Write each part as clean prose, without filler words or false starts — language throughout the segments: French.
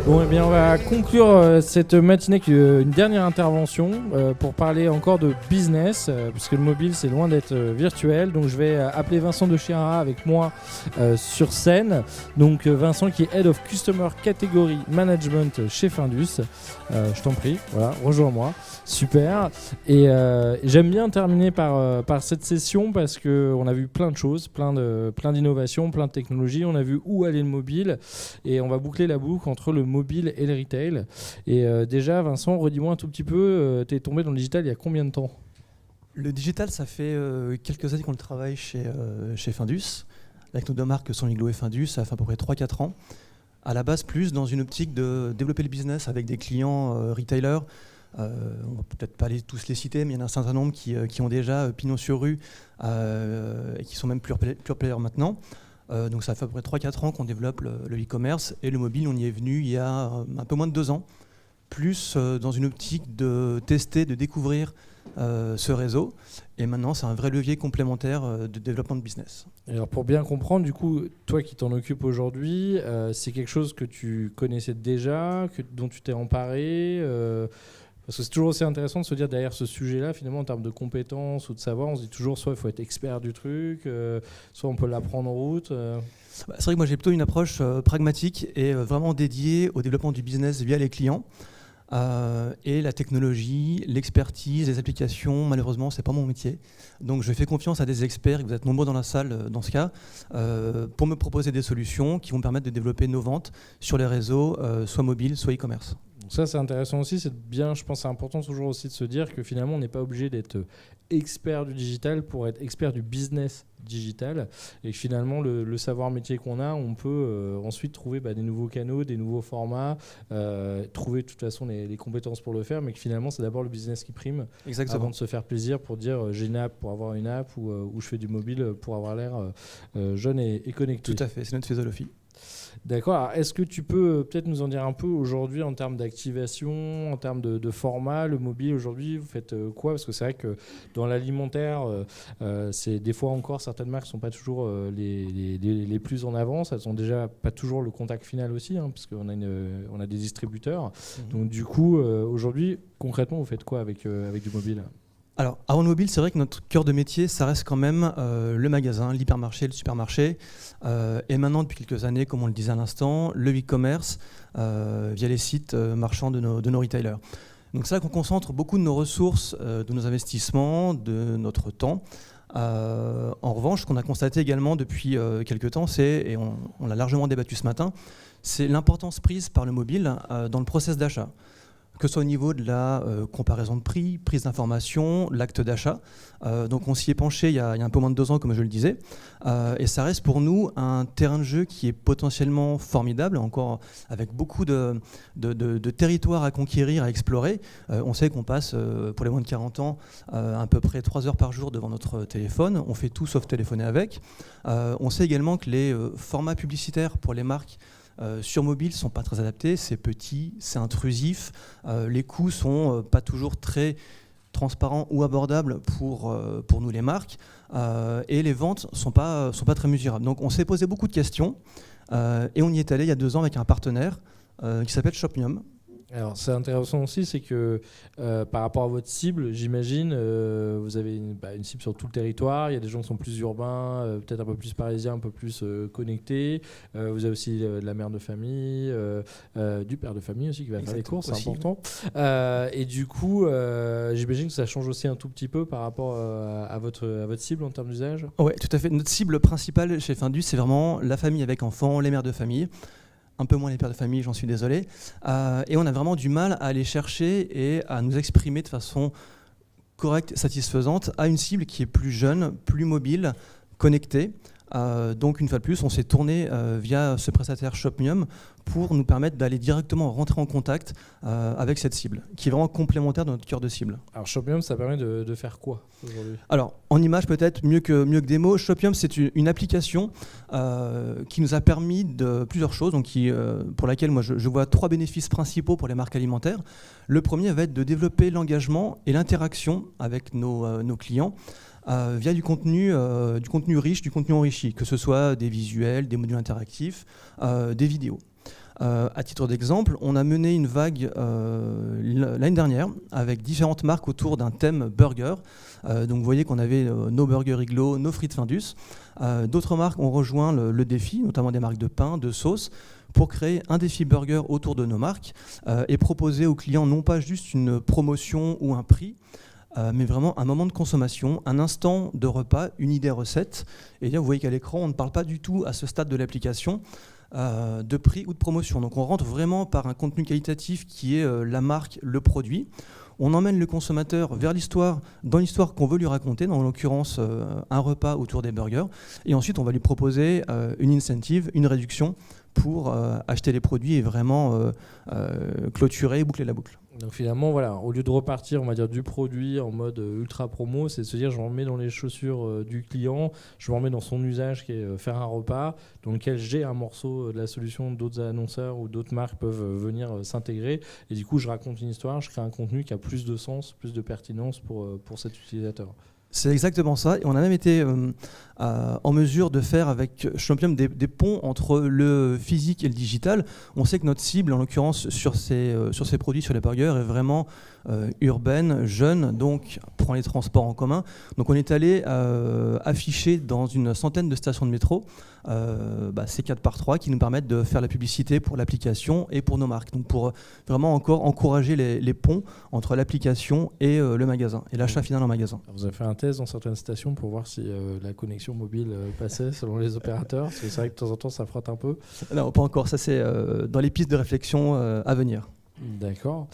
Bon, eh bien, on va conclure cette matinée avec une dernière intervention pour parler encore de business, puisque le mobile, c'est loin d'être virtuel. Donc, je vais appeler Vincent de Chiara avec moi sur scène. Donc, Vincent qui est Head of Customer Category Management chez Findus. Je t'en prie, voilà, rejoins-moi. Super. Et j'aime bien terminer par cette session parce qu'on a vu plein de choses, plein d'innovations, plein de technologies. On a vu où allait le mobile et on va boucler la boucle entre le mobile et le retail. Et déjà, Vincent, redis-moi un tout petit peu, tu es tombé dans le digital il y a combien de temps ? Le digital, ça fait quelques années qu'on le travaille chez Findus. Avec nos deux marques Son Iglo et Findus, ça fait à peu près 3-4 ans. À la base, plus dans une optique de développer le business avec des clients retailers. On va peut-être pas tous les citer, mais il y en a un certain nombre qui ont déjà pignon sur rue et qui sont même pure players maintenant. Donc ça fait à peu près 3-4 ans qu'on développe le e-commerce et le mobile, on y est venu il y a un peu moins de 2 ans, plus dans une optique de tester, de découvrir ce réseau. Et maintenant, c'est un vrai levier complémentaire de développement de business. Alors pour bien comprendre, du coup, toi qui t'en occupes aujourd'hui, c'est quelque chose que tu connaissais déjà, dont tu t'es emparé parce que c'est toujours aussi intéressant de se dire derrière ce sujet-là, finalement, en termes de compétences ou de savoir, on se dit toujours soit il faut être expert du truc, soit on peut l'apprendre en route. C'est vrai que moi j'ai plutôt une approche pragmatique et vraiment dédiée au développement du business via les clients. Et la technologie, l'expertise, les applications, malheureusement, c'est pas mon métier. Donc je fais confiance à des experts, et vous êtes nombreux dans la salle dans ce cas, pour me proposer des solutions qui vont permettre de développer nos ventes sur les réseaux, soit mobiles, soit e-commerce. Donc ça, c'est intéressant aussi. C'est bien, je pense que c'est important toujours aussi de se dire que finalement, on n'est pas obligé d'être expert du digital pour être expert du business digital. Et que finalement, le savoir métier qu'on a, on peut ensuite trouver des nouveaux canaux, des nouveaux formats, trouver de toute façon les compétences pour le faire, mais que finalement, c'est d'abord le business qui prime. Exactement. Avant de se faire plaisir pour dire j'ai une app pour avoir une app ou je fais du mobile pour avoir l'air jeune et connecté. Tout à fait, c'est notre philosophie. D'accord. Alors, est-ce que tu peux peut-être nous en dire un peu aujourd'hui en termes d'activation, en termes de format, le mobile aujourd'hui, vous faites quoi ? Parce que c'est vrai que dans l'alimentaire, c'est des fois encore certaines marques ne sont pas toujours les plus en avance. Elles sont déjà pas toujours le contact final aussi, parce qu'on a, on a des distributeurs. Donc du coup, aujourd'hui, concrètement, vous faites quoi avec du mobile ? Alors, avant le mobile, c'est vrai que notre cœur de métier, ça reste quand même le magasin, l'hypermarché, le supermarché. Et maintenant, depuis quelques années, comme on le disait à l'instant, le e-commerce via les sites marchands de nos retailers. Donc c'est là qu'on concentre beaucoup de nos ressources, de nos investissements, de notre temps. En revanche, ce qu'on a constaté également depuis quelques temps, et on l'a largement débattu ce matin, c'est l'importance prise par le mobile dans le process d'achat. Que ce soit au niveau de la comparaison de prix, prise d'information, l'acte d'achat. Donc on s'y est penché il y a un peu moins de 2 ans, comme je le disais. Et ça reste pour nous un terrain de jeu qui est potentiellement formidable, encore avec beaucoup de territoires à conquérir, à explorer. On sait qu'on passe, pour les moins de 40 ans, à peu près 3 heures par jour devant notre téléphone. On fait tout sauf téléphoner avec. On sait également que les formats publicitaires pour les marques sur mobile ne sont pas très adaptés, c'est petit, c'est intrusif, les coûts ne sont pas toujours très transparents ou abordables pour nous les marques, et les ventes ne sont pas très mesurables. Donc on s'est posé beaucoup de questions et on y est allé il y a 2 ans avec un partenaire qui s'appelle Shopmium. Alors c'est intéressant aussi, c'est que par rapport à votre cible, j'imagine, vous avez une cible sur tout le territoire, il y a des gens qui sont plus urbains, peut-être un peu plus parisiens, un peu plus connectés, vous avez aussi de la mère de famille, du père de famille aussi qui va faire les courses, c'est important. Et du coup, j'imagine que ça change aussi un tout petit peu par rapport à votre cible en termes d'usage. Oui, tout à fait. Notre cible principale chez Findus, c'est vraiment la famille avec enfants, les mères de famille. Un peu moins les pères de famille, j'en suis désolé. Et on a vraiment du mal à aller chercher et à nous exprimer de façon correcte, satisfaisante, à une cible qui est plus jeune, plus mobile, connectée. Donc une fois de plus, on s'est tourné via ce prestataire Shopmium pour nous permettre d'aller directement rentrer en contact avec cette cible, qui est vraiment complémentaire de notre cœur de cible. Alors Shopmium, ça permet de faire quoi aujourd'hui ? Alors en image peut-être mieux que des mots, Shopmium c'est une application qui nous a permis de plusieurs choses, donc pour laquelle moi je vois 3 bénéfices principaux pour les marques alimentaires. Le premier va être de développer l'engagement et l'interaction avec nos clients. Via du contenu riche, du contenu enrichi, que ce soit des visuels, des modules interactifs, des vidéos. À titre d'exemple, on a mené une vague l'année dernière avec différentes marques autour d'un thème burger. Donc vous voyez qu'on avait nos burgers Iglo, nos frites Findus. D'autres marques ont rejoint le défi, notamment des marques de pain, de sauce, pour créer un défi burger autour de nos marques et proposer aux clients non pas juste une promotion ou un prix, mais vraiment un moment de consommation, un instant de repas, une idée recette. Et là, vous voyez qu'à l'écran, on ne parle pas du tout à ce stade de l'application de prix ou de promotion. Donc on rentre vraiment par un contenu qualitatif qui est la marque, le produit. On emmène le consommateur vers l'histoire, dans l'histoire qu'on veut lui raconter, dans l'occurrence un repas autour des burgers. Et ensuite, on va lui proposer une incentive, une réduction pour acheter les produits et vraiment clôturer et boucler la boucle. Donc finalement, voilà, au lieu de repartir, on va dire, du produit en mode ultra promo, c'est de se dire, je me remets dans les chaussures du client, je me remets dans son usage qui est faire un repas, dans lequel j'ai un morceau de la solution, d'autres annonceurs ou d'autres marques peuvent venir s'intégrer. Et du coup, je raconte une histoire, je crée un contenu qui a plus de sens, plus de pertinence pour cet utilisateur. C'est exactement ça. Et on a même été en mesure de faire avec Champion des ponts entre le physique et le digital. On sait que notre cible, en l'occurrence sur ces produits, sur les burgers, est vraiment urbaine, jeune, donc prend les transports en commun. Donc on est allé afficher dans une centaine de stations de métro ces 4x3 qui nous permettent de faire la publicité pour l'application et pour nos marques. Donc pour vraiment encore encourager les ponts entre l'application et le magasin, et l'achat final en magasin. Alors vous avez fait un test dans certaines stations pour voir si la connexion mobile passait selon les opérateurs, parce que c'est vrai que de temps en temps ça frotte un peu. Non, pas encore, ça c'est dans les pistes de réflexion à venir. D'accord.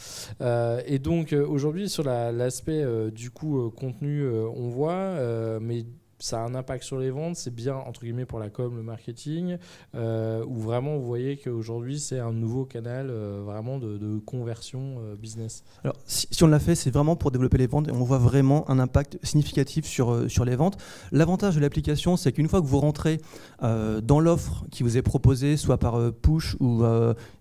Et donc aujourd'hui sur l'aspect du coup contenu, on voit, mais ça a un impact sur les ventes, c'est bien entre guillemets pour la com, le marketing, où vraiment vous voyez qu'aujourd'hui c'est un nouveau canal vraiment de conversion business. Alors si on l'a fait, c'est vraiment pour développer les ventes et on voit vraiment un impact significatif sur les ventes. L'avantage de l'application, c'est qu'une fois que vous rentrez dans l'offre qui vous est proposée, soit par push ou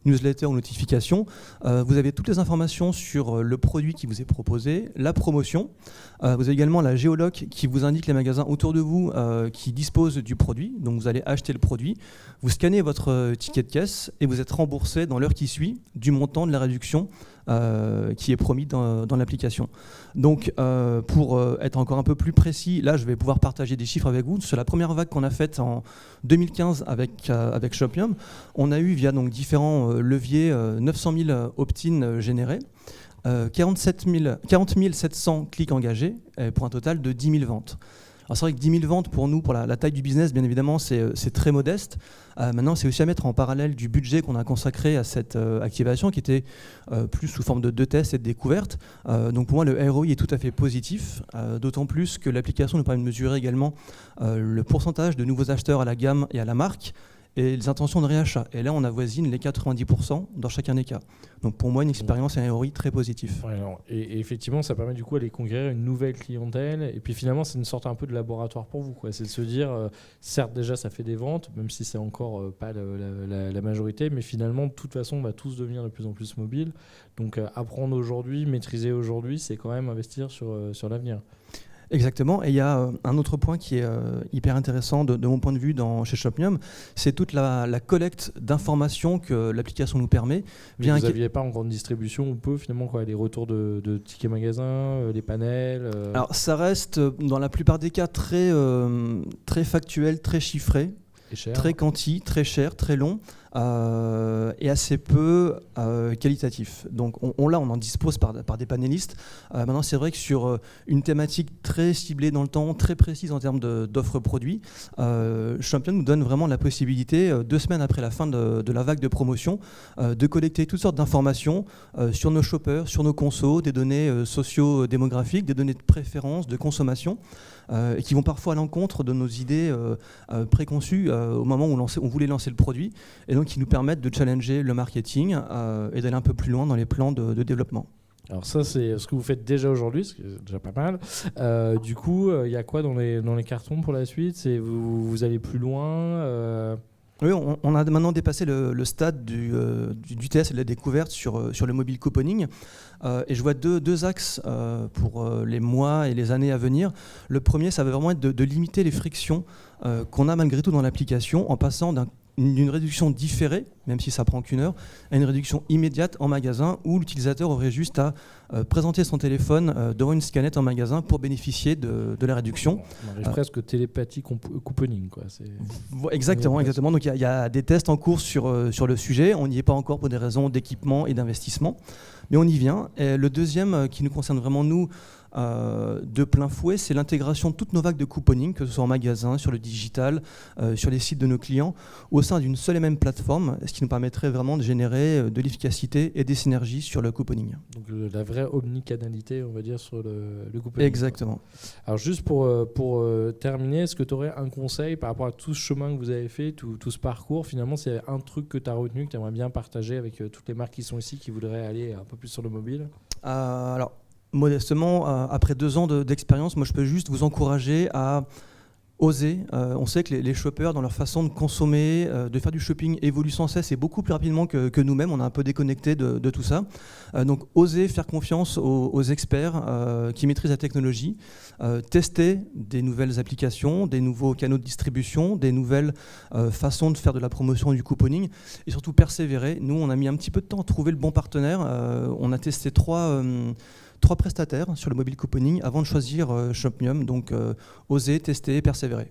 newsletter ou notification, vous avez toutes les informations sur le produit qui vous est proposé, la promotion. Vous avez également la géoloc qui vous indique les magasins autour de vous qui disposent du produit. Donc vous allez acheter le produit, vous scannez votre ticket de caisse et vous êtes remboursé dans l'heure qui suit du montant de la réduction qui est promis dans l'application. Donc pour être encore un peu plus précis, là je vais pouvoir partager des chiffres avec vous. Sur la première vague qu'on a faite en 2015 avec Shopium, on a eu via donc différents leviers 900 000 opt-in générés, 40 700 clics engagés pour un total de 10 000 ventes. Alors c'est vrai que 10 000 ventes pour nous, pour la taille du business, bien évidemment, c'est très modeste. Maintenant, c'est aussi à mettre en parallèle du budget qu'on a consacré à cette activation qui était plus sous forme de tests et de découvertes. Donc pour moi, le ROI est tout à fait positif, d'autant plus que l'application nous permet de mesurer également le pourcentage de nouveaux acheteurs à la gamme et à la marque, et les intentions de réachat. Et là, on avoisine les 90% dans chacun des cas. Donc pour moi, une expérience et un ROI très positif. Ouais, alors, et effectivement, ça permet du coup d'aller conquérir une nouvelle clientèle. Et puis finalement, c'est une sorte un peu de laboratoire pour vous, quoi. C'est de se dire, certes déjà, ça fait des ventes, même si c'est encore pas la majorité, mais finalement, de toute façon, on va tous devenir de plus en plus mobiles. Donc apprendre aujourd'hui, maîtriser aujourd'hui, c'est quand même investir sur l'avenir. Exactement, et il y a un autre point qui est hyper intéressant de mon point de vue chez Shopium, c'est toute la collecte d'informations que l'application nous permet. Vous n'aviez pas en grande distribution ou peu finalement quoi, les retours de tickets magasins, les panels Alors ça reste dans la plupart des cas très factuel, très chiffré, très quanti, très cher, très long. Et assez peu qualitatif. Donc on en dispose par des panélistes. Maintenant, c'est vrai que sur une thématique très ciblée dans le temps, très précise en termes d'offres produits, Champion nous donne vraiment la possibilité, 2 semaines après la fin de la vague de promotion, de collecter toutes sortes d'informations sur nos shoppers, sur nos consos, des données socio-démographiques, des données de préférence, de consommation, et qui vont parfois à l'encontre de nos idées préconçues au moment où on voulait lancer le produit. Et donc qui nous permettent de challenger le marketing et d'aller un peu plus loin dans les plans de développement. Alors ça, c'est ce que vous faites déjà aujourd'hui, ce qui est déjà pas mal. Du coup, il y a quoi dans les cartons pour la suite ? C'est vous allez plus loin Oui, on a maintenant dépassé le stade du test et de la découverte sur le mobile couponing. Et je vois deux axes pour les mois et les années à venir. Le premier, ça va vraiment être de limiter les frictions qu'on a malgré tout dans l'application en passant d'un d'une réduction différée, même si ça prend qu'une heure, à une réduction immédiate en magasin où l'utilisateur aurait juste à présenter son téléphone devant une scanette en magasin pour bénéficier de la réduction. On arrive presque au télépathie couponing, quoi. Exactement. Donc il y a des tests en cours sur le sujet. On n'y est pas encore pour des raisons d'équipement et d'investissement, mais on y vient. Et le deuxième qui nous concerne vraiment nous de plein fouet, c'est l'intégration de toutes nos vagues de couponing, que ce soit en magasin, sur le digital, sur les sites de nos clients, au sein d'une seule et même plateforme, ce qui nous permettrait vraiment de générer de l'efficacité et des synergies sur le couponing. Donc la vraie omnicanalité, on va dire, sur le couponing. Exactement. Alors juste pour terminer, est-ce que tu aurais un conseil par rapport à tout ce chemin que vous avez fait, tout ce parcours? Finalement, c'est un truc que tu as retenu, que tu aimerais bien partager avec toutes les marques qui sont ici, qui voudraient aller un peu plus sur le mobile? Alors, modestement, après 2 ans d'expérience, moi je peux juste vous encourager à oser. On sait que les shoppers, dans leur façon de consommer, de faire du shopping, évoluent sans cesse et beaucoup plus rapidement que nous-mêmes. On est un peu déconnecté de tout ça. Donc oser faire confiance aux experts qui maîtrisent la technologie, tester des nouvelles applications, des nouveaux canaux de distribution, des nouvelles façons de faire de la promotion et du couponing, et surtout persévérer. Nous, on a mis un petit peu de temps à trouver le bon partenaire. On a testé 3 prestataires sur le mobile couponing avant de choisir Shopmium. Donc oser, tester, persévérer.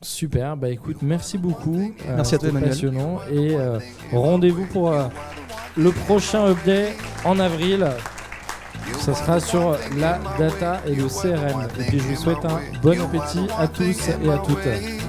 Super, bah écoute, merci beaucoup. Merci à toi, Emmanuel. Passionnant. Et rendez-vous pour le prochain update en avril. Ça sera sur la data et le CRM. Et puis je vous souhaite un bon appétit à tous et à toutes.